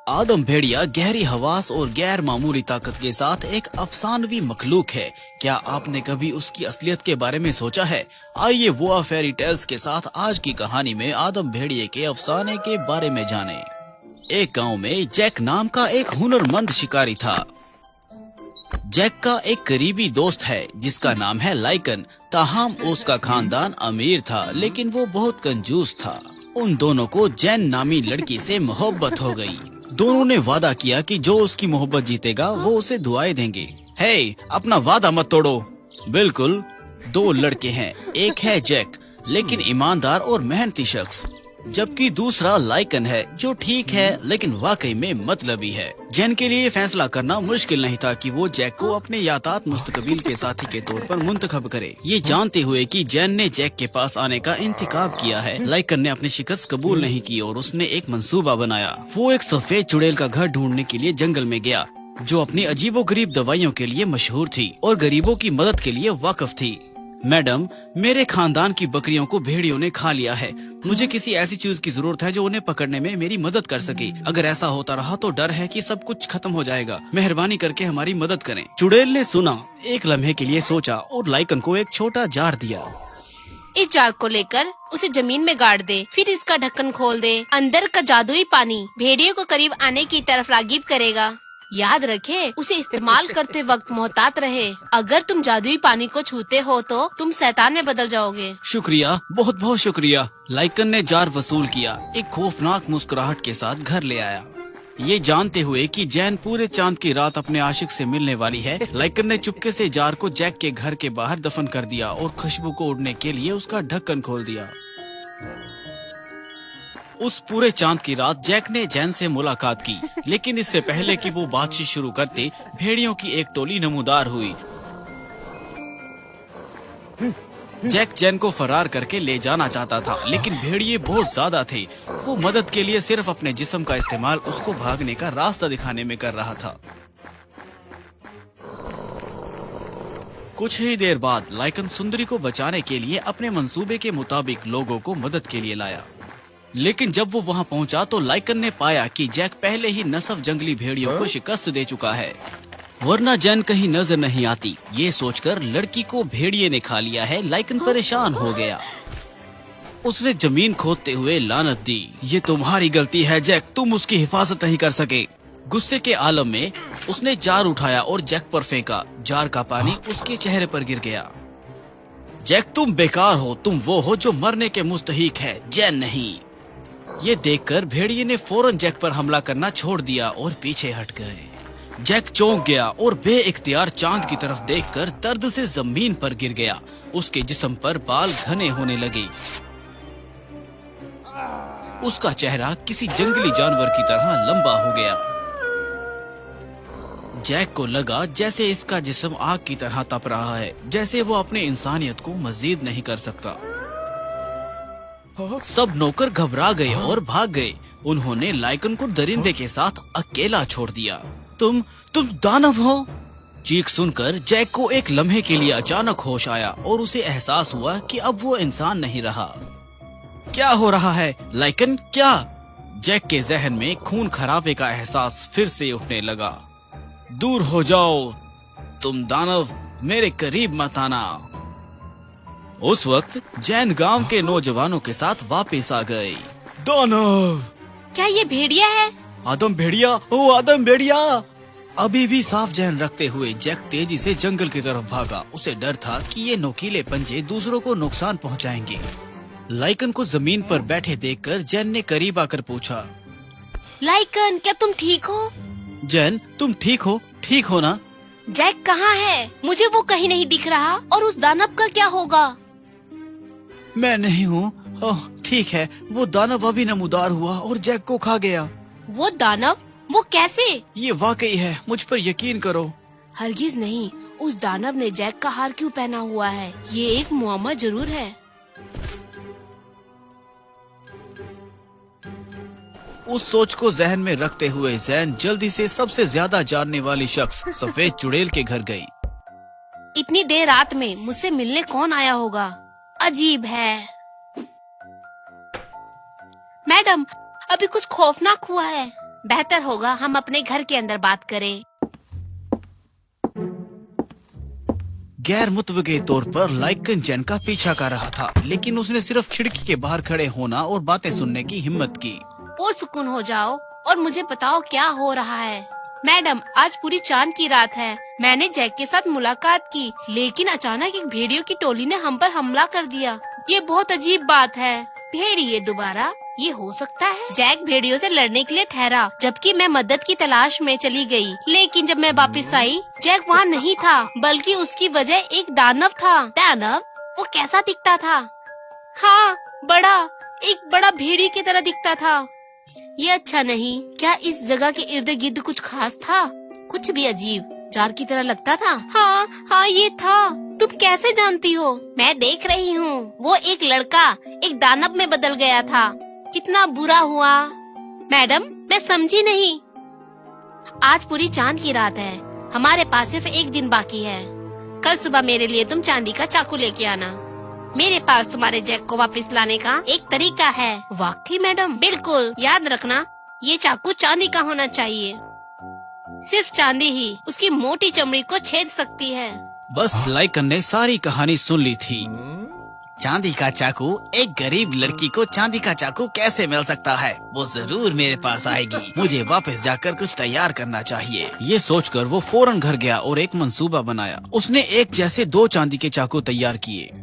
आदम भेड़िया गहरी हवास और गैर मामूली ताकत के साथ एक अफसानवी मखलूक है। क्या आपने कभी उसकी असलियत के बारे में सोचा है? आइए वो फेरी टेल्स के साथ आज की कहानी में आदम भेड़िए के अफसाने के बारे में जानें। एक गांव में जैक नाम का एक हुनरमंद शिकारी था। जैक का एक करीबी दोस्त है जिसका नाम है लाइकन। ताहम उसका खानदान अमीर था, लेकिन वो बहुत कंजूस था। उन दोनों को जैन नामी लड़की से मोहब्बत हो गई। दोनों ने वादा किया कि जो उसकी मोहब्बत जीतेगा वो उसे दुआएं देंगे। हे, अपना वादा मत तोड़ो। बिल्कुल। दो लड़के हैं, एक है जैक लेकिन ईमानदार और मेहनती शख्स, जबकि दूसरा लाइकन है जो ठीक है लेकिन वाकई में मतलबी है। जैन के लिए फैसला करना मुश्किल नहीं था कि वो जैक को अपने यातात मुस्तकबिल के साथी के तौर पर मुंतखब करे। ये जानते हुए कि जैन ने जैक के पास आने का इंतखाब किया है, लाइकन ने अपनी शिकस्त कबूल नहीं की और उसने एक मंसूबा बनाया। वो एक सफेद चुड़ैल का घर ढूंढने के लिए जंगल में गया, जो अपनी अजीबोगरीब दवाइयों के लिए मशहूर थी और गरीबों की मदद के लिए वाकिफ थी। मैडम, मेरे खानदान की बकरियों को भेड़ियों ने खा लिया है। मुझे किसी ऐसी चीज की जरूरत है जो उन्हें पकड़ने में मेरी मदद कर सके। अगर ऐसा होता रहा तो डर है कि सब कुछ खत्म हो जाएगा। मेहरबानी करके हमारी मदद करें। चुड़ैल ने सुना, एक लम्हे के लिए सोचा और लाइकन को एक छोटा जार दिया। इस जार को लेकर उसे जमीन में गाड़ दे, फिर इसका ढक्कन खोल दे। अंदर का जादुई पानी भेड़ियों को करीब आने की तरफ रागिब करेगा। याद रखे, उसे इस्तेमाल करते वक्त मोहतात रहे। अगर तुम जादुई पानी को छूते हो तो तुम शैतान में बदल जाओगे। शुक्रिया, बहुत बहुत शुक्रिया। लाइकन ने जार वसूल किया, एक खौफनाक मुस्कुराहट के साथ घर ले आया। ये जानते हुए कि जैन पूरे चांद की रात अपने आशिक से मिलने वाली है, लाइकन ने चुपके से जार को जैक के घर के बाहर दफन कर दिया और खुशबू को उड़ने के लिए उसका ढक्कन खोल दिया। उस पूरे चांद की रात जैक ने जैन से मुलाकात की, लेकिन इससे पहले कि वो बातचीत शुरू करते, भेड़ियों की एक टोली नमूदार हुई। जैक जैन को फरार करके ले जाना चाहता था, लेकिन भेड़िए बहुत ज्यादा थे। वो मदद के लिए सिर्फ अपने जिस्म का इस्तेमाल उसको भागने का रास्ता दिखाने में कर रहा था। कुछ ही देर बाद लाइकन सुंदरी को बचाने के लिए अपने मंसूबे के मुताबिक लोगों को मदद के लिए लाया। लेकिन जब वो वहां पहुंचा तो लाइकन ने पाया कि जैक पहले ही नसफ जंगली भेड़ियों को शिकस्त दे चुका है, वरना जैन कहीं नजर नहीं आती। ये सोचकर लड़की को भेड़िए ने खा लिया है, लाइकन परेशान हो गया। उसने जमीन खोदते हुए लानत दी। ये तुम्हारी गलती है जैक, तुम उसकी हिफाजत नहीं कर सके। गुस्से के आलम में उसने जार उठाया और जैक पर फेंका। जार का पानी उसके चेहरे पर गिर गया। जैक, तुम बेकार हो। तुम वो हो जो मरने के मुस्तहिक है, जैन नहीं। ये देखकर भेड़िए ने फौरन जैक पर हमला करना छोड़ दिया और पीछे हट गए। जैक चौंक गया और बेइख्तियार चांद की तरफ देखकर दर्द से जमीन पर गिर गया। उसके जिस्म पर बाल घने होने लगे। उसका चेहरा किसी जंगली जानवर की तरह लंबा हो गया। जैक को लगा जैसे इसका जिस्म आग की तरह तप रहा है, जैसे वो अपने इंसानियत को मजीद नहीं कर सकता। सब नौकर घबरा गए और भाग गए। उन्होंने लाइकन को दरिंदे के साथ अकेला छोड़ दिया। तुम दानव हो? चीख सुनकर जैक को एक लम्हे के लिए अचानक होश आया और उसे एहसास हुआ कि अब वो इंसान नहीं रहा। क्या हो रहा है लाइकन, क्या? जैक के जहन में खून खराबे का एहसास फिर से उठने लगा। दूर हो जाओ तुम दानव, मेरे करीब मत आना। उस वक्त जैन गांव के नौजवानों के साथ वापस आ गए। दानव! क्या ये भेड़िया है? आदम भेड़िया! ओ आदम भेड़िया! अभी भी साफ जहन रखते हुए जैक तेजी से जंगल की तरफ भागा। उसे डर था कि ये नोकीले पंजे दूसरों को नुकसान पहुंचाएंगे। लाइकन को जमीन पर बैठे देखकर जैन ने करीब आकर पूछा, लाइकन, क्या तुम ठीक हो? जैन, तुम ठीक हो? ठीक हो ना? जैक कहाँ है? मुझे वो कहीं नहीं दिख रहा। और उस दानव का क्या होगा? मैं नहीं हूँ। ओह ठीक है, वो दानव अभी नमूदार हुआ और जैक को खा गया। वो दानव? वो कैसे? ये वाकई है, मुझ पर यकीन करो। हरगिज नहीं। उस दानव ने जैक का हार क्यों पहना हुआ है? ये एक मुअम्मा जरूर है। उस सोच को जहन में रखते हुए जैन जल्दी से सबसे ज्यादा जानने वाली शख्स सफेद चुड़ैल के घर गई। इतनी देर रात में मुझसे मिलने कौन आया होगा? अजीब है। मैडम, अभी कुछ खौफनाक हुआ है। बेहतर होगा हम अपने घर के अंदर बात करें। गैर मुतवक्के तौर पर लाइकन जैन का पीछा कर रहा था, लेकिन उसने सिर्फ खिड़की के बाहर खड़े होना और बातें सुनने की हिम्मत की। और सुकून हो जाओ और मुझे बताओ क्या हो रहा है। मैडम, आज पूरी चांद की रात है। मैंने जैक के साथ मुलाकात की, लेकिन अचानक एक भेड़ियों की टोली ने हम पर हमला कर दिया। ये बहुत अजीब बात है। भेड़िए दोबारा, ये हो सकता है? जैक भेड़ियों से लड़ने के लिए ठहरा, जबकि मैं मदद की तलाश में चली गई। लेकिन जब मैं वापस आई, जैक वहाँ नहीं था, बल्कि उसकी वजह एक दानव था। दानव? वो कैसा दिखता था? हाँ, एक बड़ा भेड़िए की तरह दिखता था। ये अच्छा नहीं। क्या इस जगह के इर्द गिर्द कुछ खास था? कुछ भी अजीब, जार की तरह लगता था। हाँ, ये था। तुम कैसे जानती हो? मैं देख रही हूँ। वो एक लड़का एक दानव में बदल गया था। कितना बुरा हुआ। मैडम, मैं समझी नहीं। आज पूरी चांद की रात है। हमारे पास सिर्फ एक दिन बाकी है। कल सुबह मेरे लिए तुम चांदी का चाकू लेके आना। मेरे पास तुम्हारे जैक को वापस लाने का एक तरीका है। वाकई मैडम? बिल्कुल। याद रखना, ये चाकू चांदी का होना चाहिए। सिर्फ चांदी ही उसकी मोटी चमड़ी को छेद सकती है। बस लाइकन ने सारी कहानी सुन ली थी। चांदी का चाकू? एक गरीब लड़की को चांदी का चाकू कैसे मिल सकता है? वो जरूर मेरे पास आएगी। मुझे वापस जाकर कुछ तैयार करना चाहिए। ये सोचकर वो फौरन घर गया और एक मंसूबा बनाया। उसने एक जैसे 2 चांदी के चाकू तैयार किए।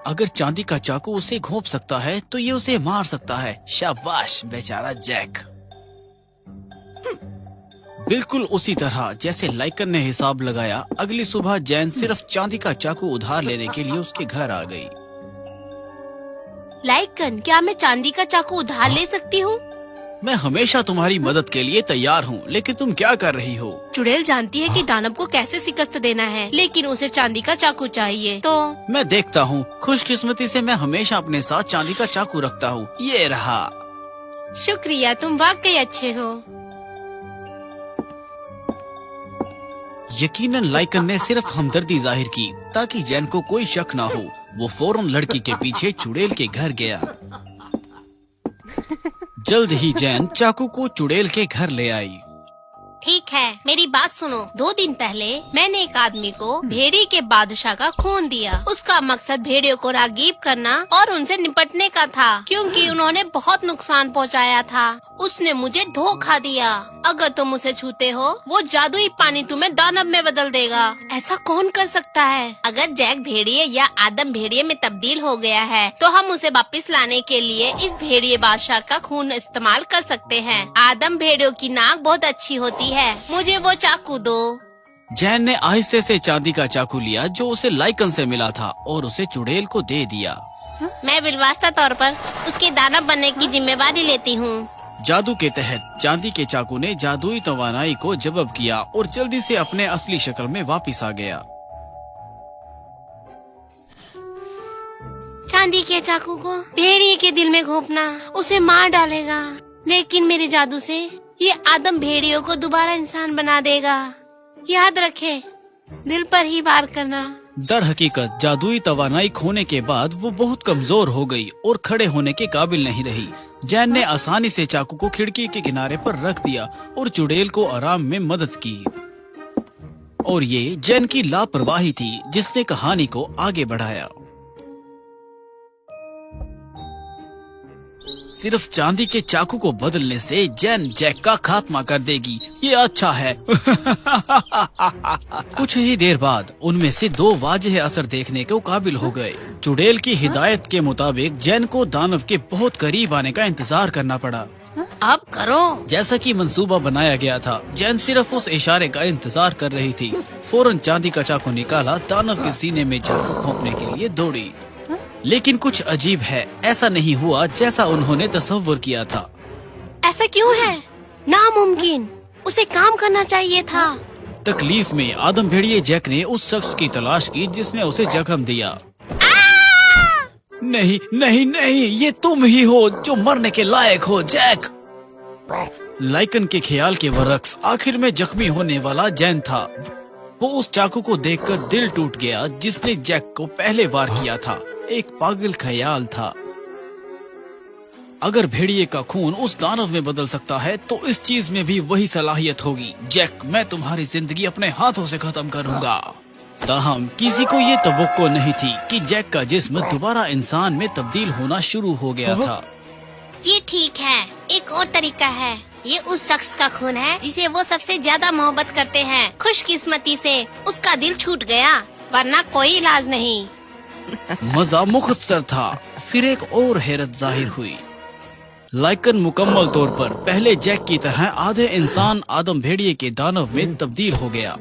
अगर चांदी का चाकू उसे घोंप सकता है तो ये उसे मार सकता है। शाबाश बेचारा जैक। बिल्कुल उसी तरह जैसे लाइकन ने हिसाब लगाया, अगली सुबह जैन सिर्फ चांदी का चाकू उधार लेने के लिए उसके घर आ गई। लाइकन, क्या मैं चांदी का चाकू उधार ले सकती हूँ? मैं हमेशा तुम्हारी मदद के लिए तैयार हूँ, लेकिन तुम क्या कर रही हो? चुड़ैल जानती है कि दानव को कैसे शिकस्त देना है, लेकिन उसे चांदी का चाकू चाहिए। तो मैं देखता हूँ। खुशकिस्मती से मैं हमेशा अपने साथ चांदी का चाकू रखता हूँ। ये रहा। शुक्रिया, तुम वाकई अच्छे हो। यकीनन लाइकन ने सिर्फ हमदर्दी जाहिर की ताकि जैन को कोई शक ना हो। वो फौरन लड़की के पीछे चुड़ैल के घर गया। जल्द ही जैन चाकू को चुड़ैल के घर ले आई। ठीक है, मेरी बात सुनो। 2 दिन पहले मैंने एक आदमी को भेड़ी के बादशाह का खून दिया। उसका मकसद भेड़ियों को रागीब करना और उनसे निपटने का था, क्योंकि उन्होंने बहुत नुकसान पहुंचाया था। उसने मुझे धोखा दिया। अगर तुम उसे छूते हो, वो जादुई पानी तुम्हें दानव में बदल देगा। ऐसा कौन कर सकता है? अगर जैक भेड़िए या आदम भेड़िए में तब्दील हो गया है, तो हम उसे वापस लाने के लिए इस भेड़िए बादशाह का खून इस्तेमाल कर सकते हैं। आदम भेड़ियों की नाक बहुत अच्छी होती है। मुझे वो चाकू दो। जैन ने आहिस्ते से चांदी का चाकू लिया जो उसे लाइकन से मिला था और उसे चुड़ैल को दे दिया। मैं बिलवास्ता तौर पर उसके दानव बनने की जिम्मेवारी लेती हूँ। जादू के तहत चांदी के चाकू ने जादुई तवानाई को जब्ब किया और जल्दी से अपने असली शक्ल में वापस आ गया। चांदी के चाकू को भेड़िए के दिल में घोंपना उसे मार डालेगा, लेकिन मेरे जादू से ये आदम भेड़ियों को दोबारा इंसान बना देगा। याद रखे, दिल पर ही वार करना। दर हकीकत जादुई तवानाई खोने के बाद वो बहुत कमजोर हो गई और खड़े होने के काबिल नहीं रही। जैन ने आसानी से चाकू को खिड़की के किनारे पर रख दिया और चुड़ैल को आराम में मदद की। और ये जैन की लापरवाही थी जिसने कहानी को आगे बढ़ाया। सिर्फ चांदी के चाकू को बदलने से जैन जैक का खात्मा कर देगी। ये अच्छा है। कुछ ही देर बाद उनमें से 2 वाजह असर देखने को काबिल हो गए। चुड़ैल की हिदायत के मुताबिक जैन को दानव के बहुत करीब आने का इंतजार करना पड़ा। अब करो जैसा कि मंसूबा बनाया गया था। जैन सिर्फ उस इशारे का इंतजार कर रही थी। फौरन चांदी का चाकू निकाला, दानव के सीने में चाकू घोंपने के लिए दौड़ी। लेकिन कुछ अजीब है, ऐसा नहीं हुआ जैसा उन्होंने तसव्वुर किया था। ऐसा क्यों है? नामुमकिन, उसे काम करना चाहिए था। तकलीफ में आदम भेड़िए जैक ने उस शख्स की तलाश की जिसने उसे जख्म दिया। नहीं नहीं नहीं, ये तुम ही हो जो मरने के लायक हो जैक। लाइकन के ख्याल के बरक्स आखिर में जख्मी होने वाला जैन था। वो उस चाकू को देखकर दिल टूट गया जिसने जैक को पहले वार किया था। एक पागल ख्याल था। अगर भेड़िए का खून उस दानव में बदल सकता है तो इस चीज में भी वही सलाहियत होगी। जैक, मैं तुम्हारी जिंदगी अपने हाथों से खत्म करूंगा। ताहम किसी को ये तवक्को नहीं थी कि जैक का जिस्म दोबारा इंसान में तब्दील होना शुरू हो गया था। ये ठीक है, एक और तरीका है। ये उस शख्स का खून है जिसे वो सबसे ज्यादा मोहब्बत करते हैं। खुशकिस्मती से उसका दिल छूट गया, वरना कोई इलाज नहीं। मजा मुख्तसर था। फिर एक और हैरत जाहिर हुई। लाइकन मुकम्मल तौर पर पहले जैक की तरह आधे इंसान आदम भेड़िए के दानव में तब्दील हो गया।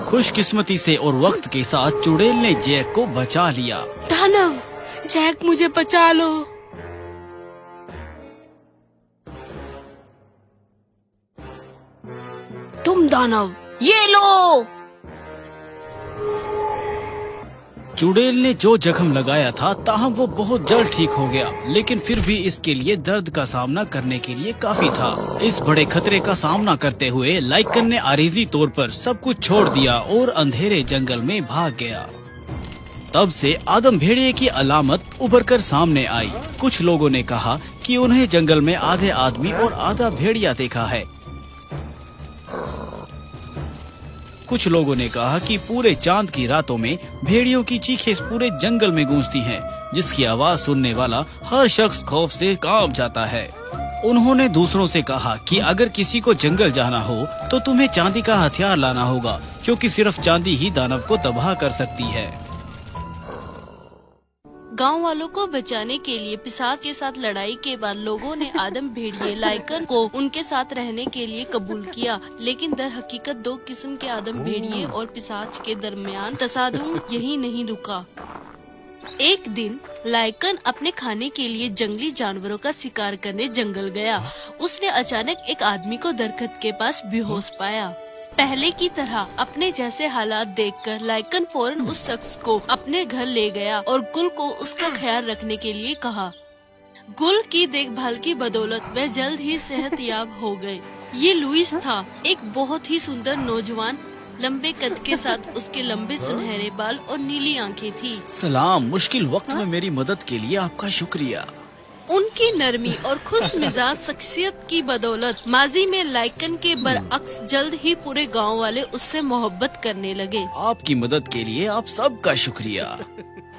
खुशकिस्मती से और वक्त के साथ चुड़ैल ने जैक को बचा लिया। दानव, जैक मुझे बचा लो। तुम दानव, ये लो। चुड़ैल ने जो जख्म लगाया था ताहम वो बहुत जल्द ठीक हो गया, लेकिन फिर भी इसके लिए दर्द का सामना करने के लिए काफी था। इस बड़े खतरे का सामना करते हुए लाइकन ने आरिजी तौर पर सब कुछ छोड़ दिया और अंधेरे जंगल में भाग गया। तब से आदम भेड़िए की अलामत उभर कर सामने आई। कुछ लोगों ने कहा कि उन्हें जंगल में आधे आदमी और आधा भेड़िया देखा है। कुछ लोगों ने कहा कि पूरे चांद की रातों में भेड़ियों की चीखें पूरे जंगल में गूंजती हैं, जिसकी आवाज सुनने वाला हर शख्स खौफ से कांप जाता है। उन्होंने दूसरों से कहा कि अगर किसी को जंगल जाना हो तो तुम्हें चांदी का हथियार लाना होगा, क्योंकि सिर्फ चांदी ही दानव को तबाह कर सकती है। गांव वालों को बचाने के लिए पिशाच के साथ लड़ाई के बाद लोगों ने आदम भेड़िए लाइकन को उनके साथ रहने के लिए कबूल किया, लेकिन दर हकीकत दो किस्म के आदम भेड़िए और पिशाच के दरमियान तसादुम यही नहीं रुका। एक दिन लाइकन अपने खाने के लिए जंगली जानवरों का शिकार करने जंगल गया। उसने अचानक एक आदमी को दरख्त के पास बेहोश पाया। पहले की तरह अपने जैसे हालात देखकर लाइकन फौरन उस शख्स को अपने घर ले गया और गुल को उसका ख्याल रखने के लिए कहा। गुल की देखभाल की बदौलत वह जल्द ही सेहतयाब हो गए। ये लुइस था, एक बहुत ही सुंदर नौजवान, लंबे कद के साथ उसके लंबे सुनहरे बाल और नीली आंखें थी। सलाम, मुश्किल वक्त में मेरी मदद के लिए आपका शुक्रिया। उनकी नरमी और खुश मिजाज शख्सियत की बदौलत माजी में लाइकन के बरअक्स जल्द ही पूरे गांव वाले उससे मोहब्बत करने लगे। आपकी मदद के लिए आप सबका शुक्रिया।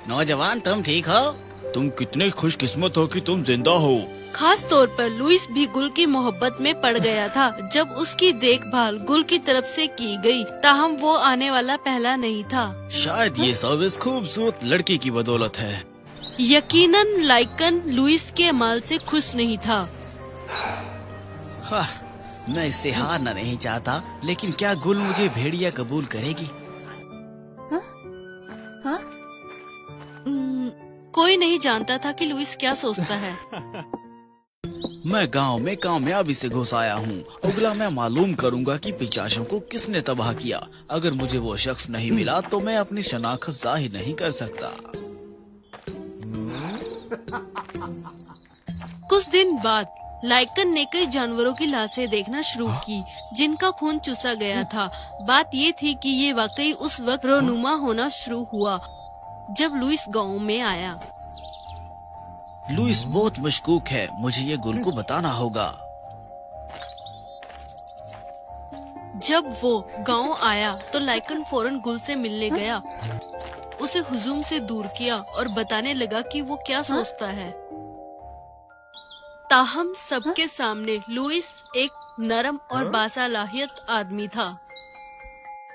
नौजवान, तुम ठीक हो? तुम कितने खुशकिस्मत हो कि तुम जिंदा हो। खास तौर पर लुइस भी गुल की मोहब्बत में पड़ गया था। जब उसकी देखभाल गुल की तरफ से की गई, ताहम वो आने वाला पहला नहीं था। शायद ये सब इस खूबसूरत लड़की की बदौलत है। यकीनन लाइकन लुइस के अमाल से खुश नहीं था। मैं इससे हारना नहीं चाहता, लेकिन क्या गुल मुझे भेड़िया कबूल करेगी? कोई नहीं जानता था कि लुइस क्या सोचता है। मैं गांव में कामयाबी से घुस आया हूँ। अगला मैं मालूम करूँगा कि पिशाचों को किसने तबाह किया। अगर मुझे वो शख्स नहीं मिला तो मैं अपनी शनाख्त जाहिर नहीं कर सकता। कुछ दिन बाद लाइकन ने कई जानवरों की लाशें देखना शुरू की जिनका खून चूसा गया था। बात ये थी कि ये वाकई उस वक्त रोनुमा होना शुरू हुआ जब लुइस गांव में आया। लुइस बहुत मशकूक है, मुझे ये गुल को बताना होगा। जब वो गांव आया तो लाइकन फौरन गुल से मिलने गया, उसे हुजूम से दूर किया और बताने लगा कि वो क्या सोचता है। ताहम सबके सामने लुइस एक नरम और बासलाहियत आदमी था।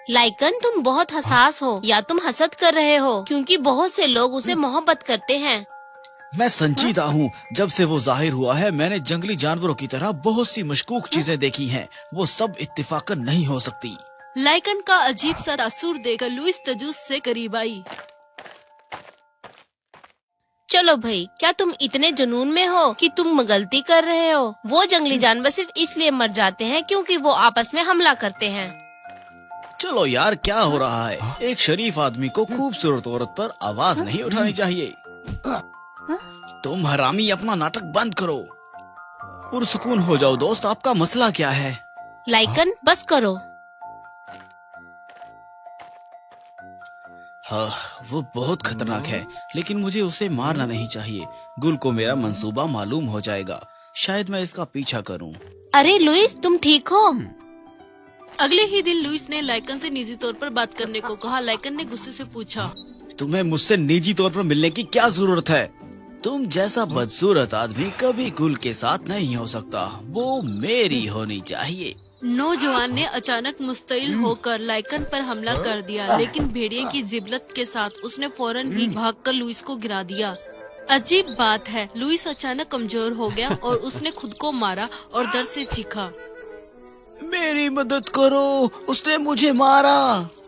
लाइकन, तुम बहुत हसास हो या तुम हसद कर रहे हो, क्योंकि बहुत से लोग उसे मोहब्बत करते हैं। मैं संजीदा हूँ। जब से वो जाहिर हुआ है मैंने जंगली जानवरों की तरह बहुत सी मशकूक चीजें देखी हैं। वो सब इत्तेफाकन नहीं हो सकती। लाइकन का अजीब सा तासुर देखकर लुइस तजुस से करीब आई। चलो भाई, क्या तुम इतने जुनून में हो कि तुम गलती कर रहे हो? वो जंगली जानवर सिर्फ इसलिए मर जाते हैं क्योंकि वो आपस में हमला करते हैं। चलो यार, क्या हो रहा है? एक शरीफ आदमी को खूबसूरत औरत पर आवाज नहीं उठानी चाहिए। तुम हरामी, अपना नाटक बंद करो। पुरसुकून हो जाओ दोस्त, आपका मसला क्या है? लाइकन, बस करो। हाँ, वो बहुत खतरनाक है, लेकिन मुझे उसे मारना नहीं चाहिए। गुल को मेरा मंसूबा मालूम हो जाएगा। शायद मैं इसका पीछा करूं। अरे लुइस, तुम ठीक हो? अगले ही दिन लुइस ने लाइकन से निजी तौर पर बात करने को कहा। लाइकन ने गुस्से से पूछा, तुम्हें मुझसे निजी तौर पर मिलने की क्या जरूरत है? तुम जैसा बदसूरत आदमी कभी गुल के साथ नहीं हो सकता, वो मेरी होनी चाहिए। नौजवान ने अचानक मुस्तैल होकर लाइकन पर हमला कर दिया, लेकिन भेड़िए की जिबलत के साथ उसने फौरन ही भागकर लुइस को गिरा दिया। अजीब बात है, लुइस अचानक कमजोर हो गया और उसने खुद को मारा और दर्द से चीखा, मेरी मदद करो, उसने मुझे मारा।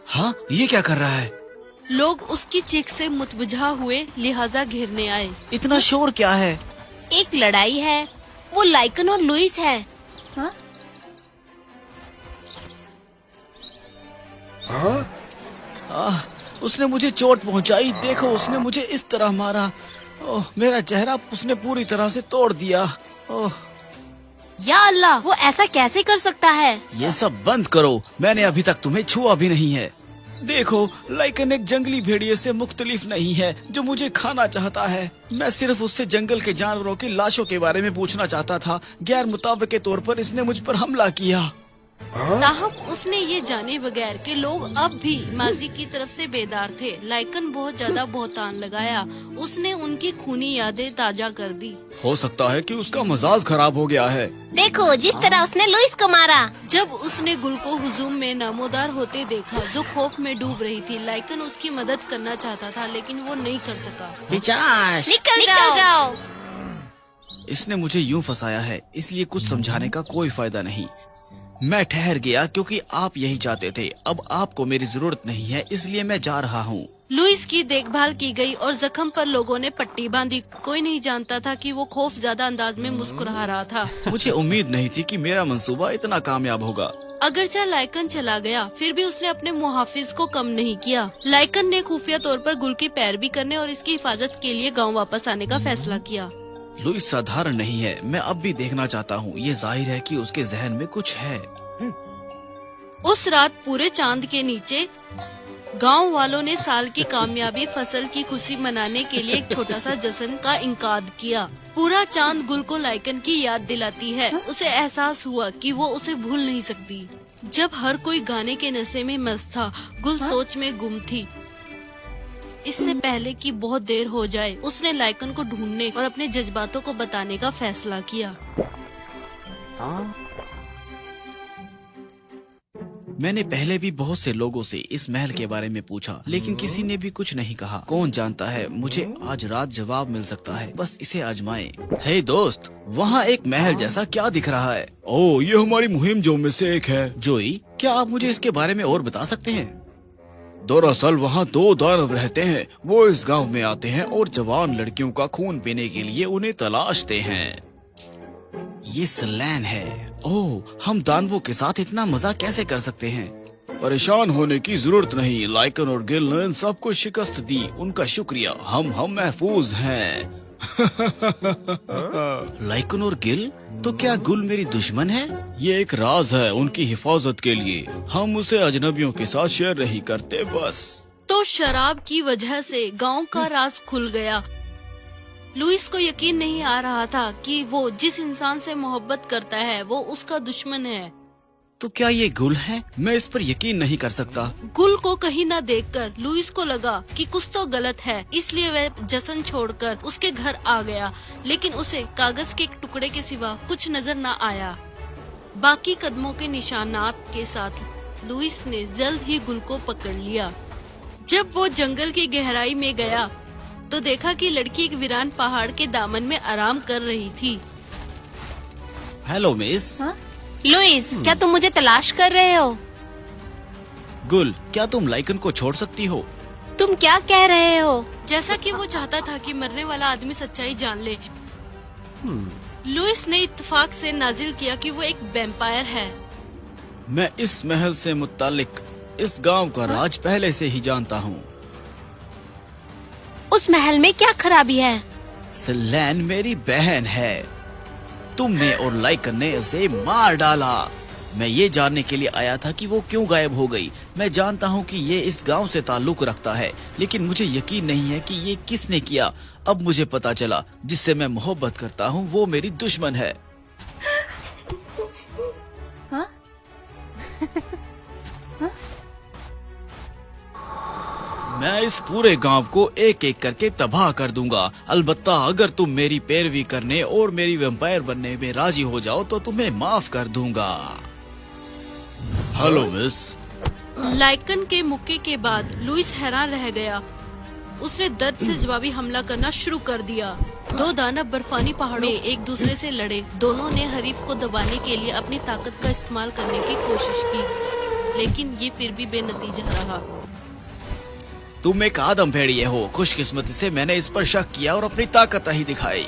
हाँ, ये क्या कर रहा है? लोग उसकी चीख से मुतबुझा हुए लिहाजा घेरने आए। इतना शोर क्या है? एक लड़ाई है, वो लाइकन और लुइस है। हाँ? उसने मुझे चोट पहुंचाई। देखो, उसने मुझे इस तरह मारा। ओह, मेरा चेहरा उसने पूरी तरह से तोड़ दिया। ओह, या अल्लाह, वो ऐसा कैसे कर सकता है? ये सब बंद करो, मैंने अभी तक तुम्हें छुआ भी नहीं है। देखो, लाइकन एक जंगली भेड़िए से मुख्तलिफ नहीं है जो मुझे खाना चाहता है। मैं सिर्फ उससे जंगल के जानवरों की लाशों के बारे में पूछना चाहता था। गैर मुताबिक के तौर पर इसने मुझ पर हमला किया। ताहम उसने ये जाने बगैर कि लोग अब भी माजी की तरफ से बेदार थे, लाइकन बहुत ज्यादा बहुतान लगाया। उसने उनकी खूनी यादें ताजा कर दी। हो सकता है कि उसका मिजाज खराब हो गया है। देखो, जिस तरह उसने लुइस को मारा। जब उसने गुल को हुजूम में नामोदार होते देखा, जो खौफ में डूब रही थी, लाइकन उसकी मदद करना चाहता था, लेकिन वो नहीं कर सका। निकल जाओ। इसने मुझे यूं फंसाया है, इसलिए कुछ समझाने का कोई फायदा नहीं। मैं ठहर गया क्योंकि आप यही चाहते थे। अब आपको मेरी जरूरत नहीं है, इसलिए मैं जा रहा हूँ। लुइस की देखभाल की गई और जख्म पर लोगों ने पट्टी बांधी। कोई नहीं जानता था कि वो खौफ ज्यादा अंदाज में मुस्कुरा रहा था। मुझे उम्मीद नहीं थी कि मेरा मंसूबा इतना कामयाब होगा। अगरचे लाइकन चला गया, फिर भी उसने अपने मुहाफिज को कम नहीं किया। लाइकन ने खुफिया तौर पर गुल की पैरवी करने और इसकी हिफाजत के लिए गाँव वापस आने का फैसला किया। लुइस साधारण नहीं है, मैं अब भी देखना चाहता हूँ। ये जाहिर है कि उसके जहन में कुछ है। उस रात पूरे चांद के नीचे गांव वालों ने साल की कामयाबी फसल की खुशी मनाने के लिए एक छोटा सा जश्न का इनकाद किया। पूरा चांद गुल को लाइकन की याद दिलाती है। उसे एहसास हुआ कि वो उसे भूल नहीं सकती। जब हर कोई गाने के नशे में मस्त था, गुल सोच में गुम थी। इससे पहले कि बहुत देर हो जाए, उसने लाइकन को ढूंढने और अपने जज्बातों को बताने का फैसला किया। मैंने पहले भी बहुत से लोगों से इस महल के बारे में पूछा, लेकिन किसी ने भी कुछ नहीं कहा। कौन जानता है, मुझे आज रात जवाब मिल सकता है। बस इसे आजमाएं। हे दोस्त, वहाँ एक महल जैसा क्या दिख रहा है? ओह, ये हमारी मुहिम जो में से एक है। जोई, क्या आप मुझे इसके बारे में और बता सकते हैं? दरअसल वहाँ 2 दानव रहते हैं। वो इस गांव में आते हैं और जवान लड़कियों का खून पीने के लिए उन्हें तलाशते हैं। ये सलैन है। ओह, हम दानवों के साथ इतना मजा कैसे कर सकते हैं? परेशान होने की जरूरत नहीं, लाइकन और गिल ने इन सबको शिकस्त दी। उनका शुक्रिया, हम महफूज हैं। लाइकन और गिल? तो क्या गुल मेरी दुश्मन है? ये एक राज है उनकी हिफाजत के लिए। हम उसे अजनबियों के साथ शेयर नहीं करते बस। तो शराब की वजह से गांव का राज खुल गया। लुइस को यकीन नहीं आ रहा था कि वो जिस इंसान से मोहब्बत करता है वो उसका दुश्मन है। तो क्या ये गुल है? मैं इस पर यकीन नहीं कर सकता। गुल को कहीं न देखकर लुइस को लगा कि कुछ तो गलत है, इसलिए वह जश्न छोड़कर उसके घर आ गया। लेकिन उसे कागज के एक टुकड़े के सिवा कुछ नजर न आया। बाकी कदमों के निशानात के साथ लुइस ने जल्द ही गुल को पकड़ लिया। जब वो जंगल की गहराई में गया तो देखा कि लड़की एक वीरान पहाड़ के दामन में आराम कर रही थी। Hello miss. लुइस, क्या तुम मुझे तलाश कर रहे हो? गुल, क्या तुम लाइकन को छोड़ सकती हो? तुम क्या कह रहे हो? जैसा कि वो चाहता था कि मरने वाला आदमी सच्चाई जान ले, लुइस ने इत्तेफाक से नाजिल किया कि वो एक वैम्पायर है। मैं इस महल से मुत्तालिक इस गांव का राज पहले से ही जानता हूँ। उस महल में क्या खराबी है? सलैन मेरी बहन है। तुमने और लाइकन ने उसे मार डाला। मैं ये जानने के लिए आया था कि वो क्यों गायब हो गई। मैं जानता हूँ कि ये इस गांव से ताल्लुक रखता है, लेकिन मुझे यकीन नहीं है कि ये किसने किया। अब मुझे पता चला, जिससे मैं मोहब्बत करता हूँ वो मेरी दुश्मन है। हाँ? मैं इस पूरे गांव को एक एक करके तबाह कर दूंगा। अलबत्ता अगर तुम मेरी पैरवी करने और मेरी वैम्पायर बनने में राजी हो जाओ तो तुम्हें माफ कर दूंगा। Hello miss. लाइकन के मुक्के के बाद लुइस हैरान रह गया। उसने दर्द से जवाबी हमला करना शुरू कर दिया। दो दानव बर्फानी पहाड़ों में एक दूसरे से लड़े। दोनों ने हरीफ को दबाने के लिए अपनी ताकत का इस्तेमाल करने की कोशिश की, लेकिन ये फिर भी बेनतीजा रहा। तुम एक आदम भेड़िए हो। खुशकिस्मती से मैंने इस पर शक किया और अपनी ताकत नहीं दिखाई।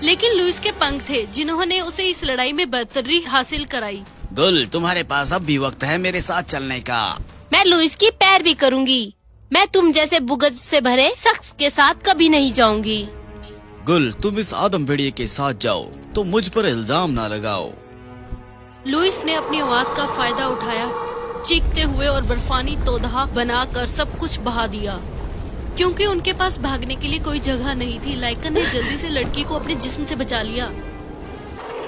लेकिन लुइस के पंख थे जिन्होंने उसे इस लड़ाई में बर्तरी हासिल कराई। गुल, तुम्हारे पास अब भी वक्त है मेरे साथ चलने का। मैं लुइस की पैरवी करूंगी। मैं तुम जैसे बुगज से भरे शख्स के साथ कभी नहीं जाऊंगी। गुल, तुम इस आदम भेड़िए के साथ जाओ, तो मुझ पर इल्जाम ना लगाओ। लुइस ने अपनी आवाज का फायदा उठाया, चीखते हुए और बर्फानी तोदहा बनाकर सब कुछ बहा दिया। क्योंकि उनके पास भागने के लिए कोई जगह नहीं थी, लाइकन ने जल्दी से लड़की को अपने जिस्म से बचा लिया।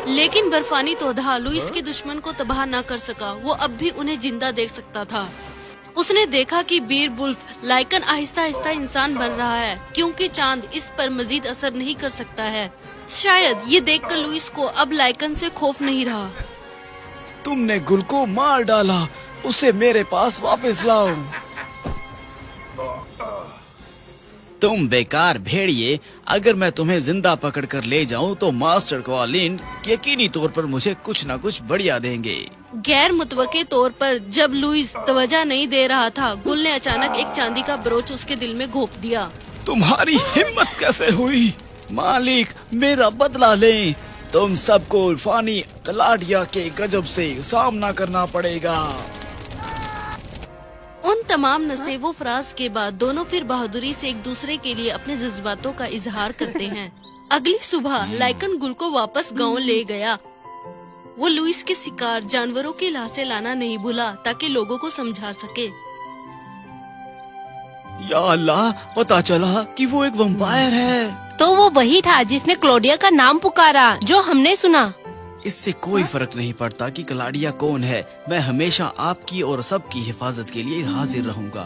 लेकिन बर्फानी तोदहा लुइस के दुश्मन को तबाह न कर सका। वो अब भी उन्हें जिंदा देख सकता था। उसने देखा कि बीर बुल्फ लाइकन आहिस्ता आहिस्ता इंसान बन रहा है, क्योंकि चांद इस पर मजीद असर नहीं कर सकता है। शायद ये देखकर लुइस को अब लाइकन से खौफ नहीं रहा। तुमने गुल को मार डाला, उसे मेरे पास वापस लाओ। तुम बेकार भेड़िए, अगर मैं तुम्हें जिंदा पकड़कर ले जाऊं तो मास्टर क्वालिन यकीनी तौर पर मुझे कुछ न कुछ बढ़िया देंगे। गैर मुतवक्के तौर पर जब लुइस तवज्जो नहीं दे रहा था, गुल ने अचानक एक चांदी का ब्रोच उसके दिल में घोंप दिया। तुम्हारी हिम्मत कैसे हुई? मालिक, मेरा बदला लें। तुम सबको फानी कलाडिया के गजब से सामना करना पड़ेगा। उन तमाम नसेबो फराज के बाद दोनों फिर बहादुरी से एक दूसरे के लिए अपने जज्बातों का इजहार करते हैं। अगली सुबह लाइकन गुल को वापस गांव ले गया। वो लुइस के शिकार जानवरों की लाशें लाना नहीं भूला ताकि लोगों को समझा सके। या अल्लाह, पता चला कि वो एक वम्पायर है। तो वो वही था जिसने क्लोडिया का नाम पुकारा, जो हमने सुना। इससे कोई फर्क नहीं पड़ता कि कलाडिया कौन है। मैं हमेशा आपकी और सबकी हिफाजत के लिए हाजिर रहूंगा।